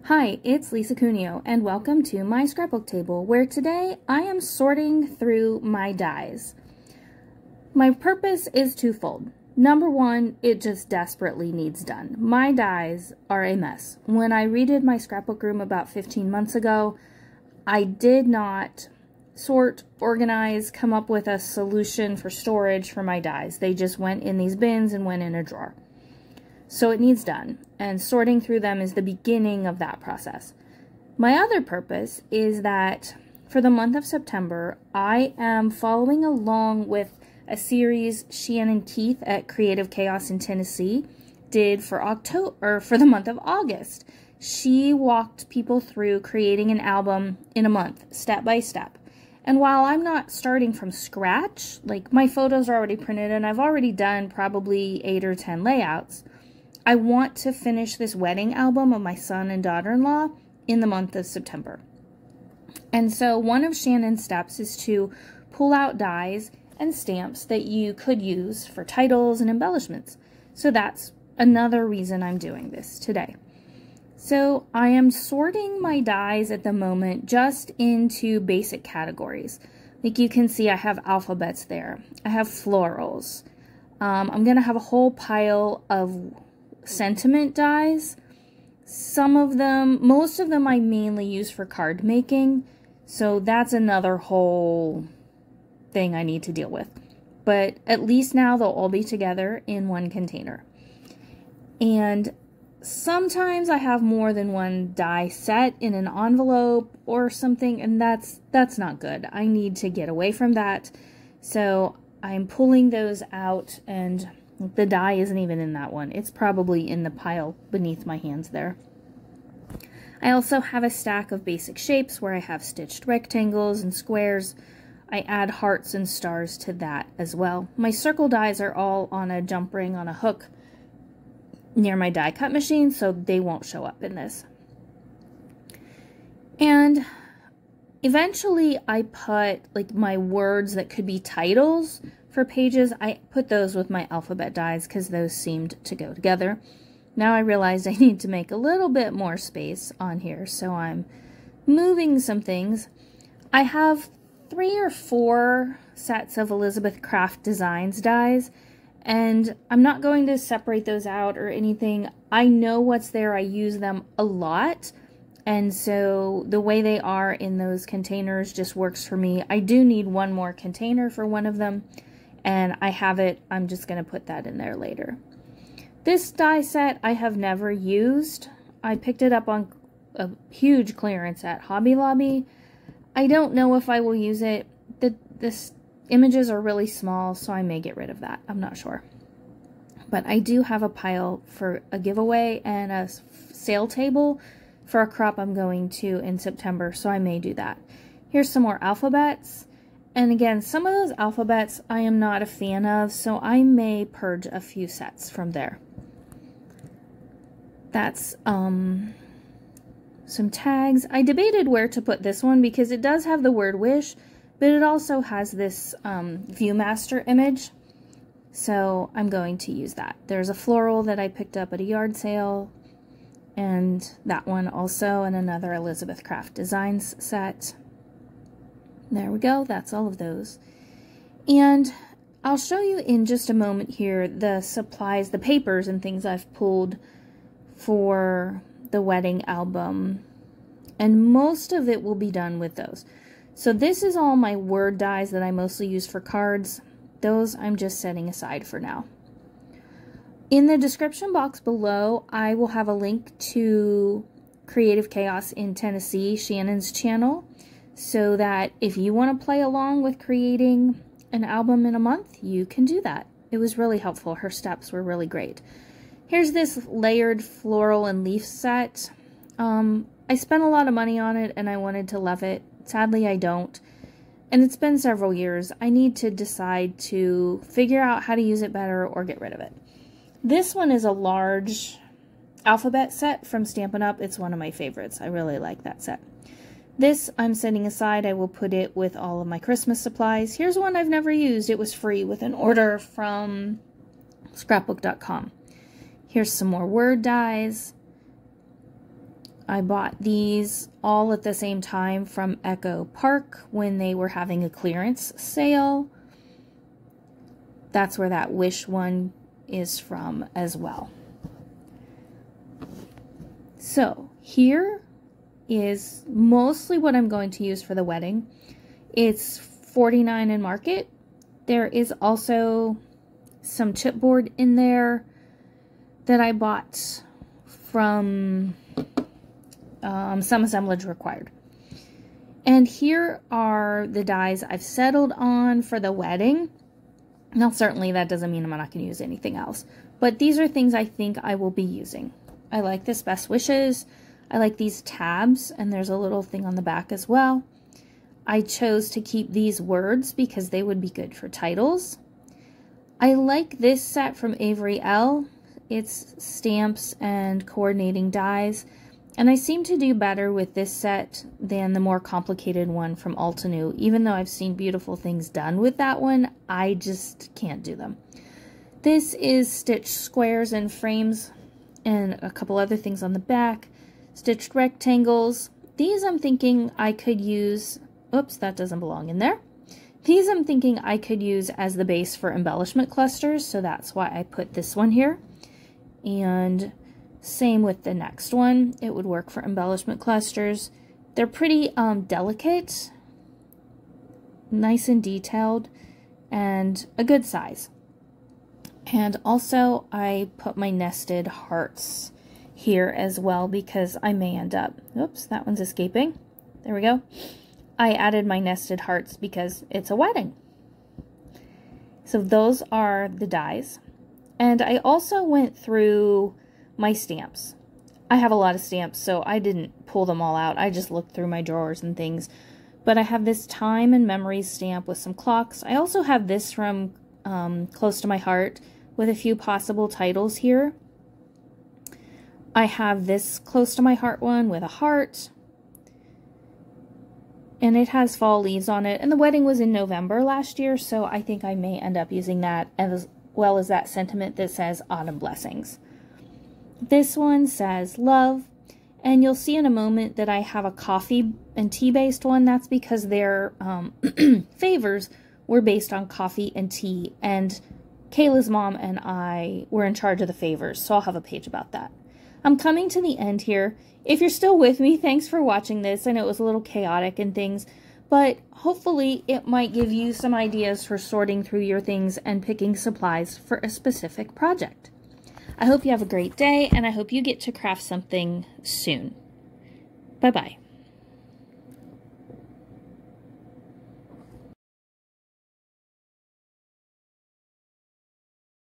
Hi, it's Lisa Cuneo, and welcome to my scrapbook table, where today I am sorting through my dies. My purpose is twofold. Number one, it just desperately needs done. My dies are a mess. When I redid my scrapbook room about 15 months ago, I did not sort, organize, come up with a solution for storage for my dies. They just went in these bins and went in a drawer. So it needs done, and sorting through them is the beginning of that process. My other purpose is that for the month of September, I am following along with a series Shannon Keith at Creative Chaos in Tennessee did for the month of August. She walked people through creating an album in a month, step by step. And while I'm not starting from scratch, like my photos are already printed and I've already done probably 8 or 10 layouts, I want to finish this wedding album of my son and daughter-in-law in the month of September. And so one of Shannon's steps is to pull out dies and stamps that you could use for titles and embellishments. So that's another reason I'm doing this today. So I am sorting my dies at the moment just into basic categories. Like you can see, I have alphabets there. I have florals. I'm going to have a whole pile of sentiment dies. Most of them I mainly use for card making, so that's another whole thing I need to deal with. But at least now they'll all be together in one container. And sometimes I have more than one die set in an envelope or something, and that's not good. I need to get away from that. So I'm pulling those out, and the die isn't even in that one. It's probably in the pile beneath my hands there. I also have a stack of basic shapes where I have stitched rectangles and squares. I add hearts and stars to that as well. My circle dies are all on a jump ring on a hook near my die cut machine, so they won't show up in this. And eventually I put like my words that could be titles for pages. I put those with my alphabet dies because those seemed to go together. Now I realized I need to make a little bit more space on here, so I'm moving some things. I have 3 or 4 sets of Elizabeth Craft Designs dies, and I'm not going to separate those out or anything. I know what's there. I use them a lot, and so the way they are in those containers just works for me. I do need one more container for one of them, and I have it. I'm just going to put that in there later. This die set I have never used. I picked it up on a huge clearance at Hobby Lobby. I don't know if I will use it. The images are really small, so I may get rid of that. I'm not sure. But I do have a pile for a giveaway and a sale table for a crop I'm going to in September, so I may do that. Here's some more alphabets. And again, some of those alphabets I am not a fan of, so I may purge a few sets from there. That's some tags. I debated where to put this one because it does have the word wish, but it also has this Viewmaster image, so I'm going to use that. There's a floral that I picked up at a yard sale, and that one also, and another Elizabeth Craft Designs set. There we go, that's all of those. And I'll show you in just a moment here the supplies, the papers and things I've pulled for the wedding album. And most of it will be done with those. So this is all my word dies that I mostly use for cards. Those I'm just setting aside for now. In the description box below, I will have a link to Creative Chaos in Tennessee, Shannon's channel, so that if you want to play along with creating an album in a month, you can do that. It was really helpful. Her steps were really great. Here's this layered floral and leaf set. I spent a lot of money on it and I wanted to love it. Sadly, I don't. And it's been several years. I need to decide to figure out how to use it better or get rid of it. This one is a large alphabet set from Stampin' Up. It's one of my favorites. I really like that set. This I'm setting aside. I will put it with all of my Christmas supplies. Here's one I've never used. It was free with an order from scrapbook.com. Here's some more word dies. I bought these all at the same time from Echo Park when they were having a clearance sale. That's where that Wish one is from as well. So here is mostly what I'm going to use for the wedding. It's $49 in Market. There is also some chipboard in there that I bought from Some Assemblage Required. And here are the dies I've settled on for the wedding. Now, certainly that doesn't mean I'm not going to use anything else, but these are things I think I will be using. I like this Best Wishes. I like these tabs, and there's a little thing on the back as well. I chose to keep these words because they would be good for titles. I like this set from Avery Elle. It's stamps and coordinating dies, and I seem to do better with this set than the more complicated one from Altenew. Even though I've seen beautiful things done with that one, I just can't do them. This is stitched squares and frames and a couple other things on the back. Stitched rectangles. These I'm thinking I could use, oops, that doesn't belong in there. These I'm thinking I could use as the base for embellishment clusters, so that's why I put this one here. And same with the next one, it would work for embellishment clusters. They're pretty delicate, nice and detailed, and a good size. And also I put my nested hearts here as well because I may end up, oops, that one's escaping. There we go. I added my nested hearts because it's a wedding. So those are the dies. And I also went through my stamps. I have a lot of stamps, so I didn't pull them all out. I just looked through my drawers and things. But I have this Time and Memories stamp with some clocks. I also have this from Close to My Heart with a few possible titles here. I have this Close to My Heart one with a heart. And it has fall leaves on it. And the wedding was in November last year, so I think I may end up using that as well as that sentiment that says Autumn Blessings. This one says Love, and you'll see in a moment that I have a coffee and tea based one. That's because their favors were based on coffee and tea, and Kayla's mom and I were in charge of the favors, so I'll have a page about that. I'm coming to the end here. If you're still with me, thanks for watching this. I know it was a little chaotic and things, but hopefully it might give you some ideas for sorting through your things and picking supplies for a specific project. I hope you have a great day, and I hope you get to craft something soon. Bye-bye.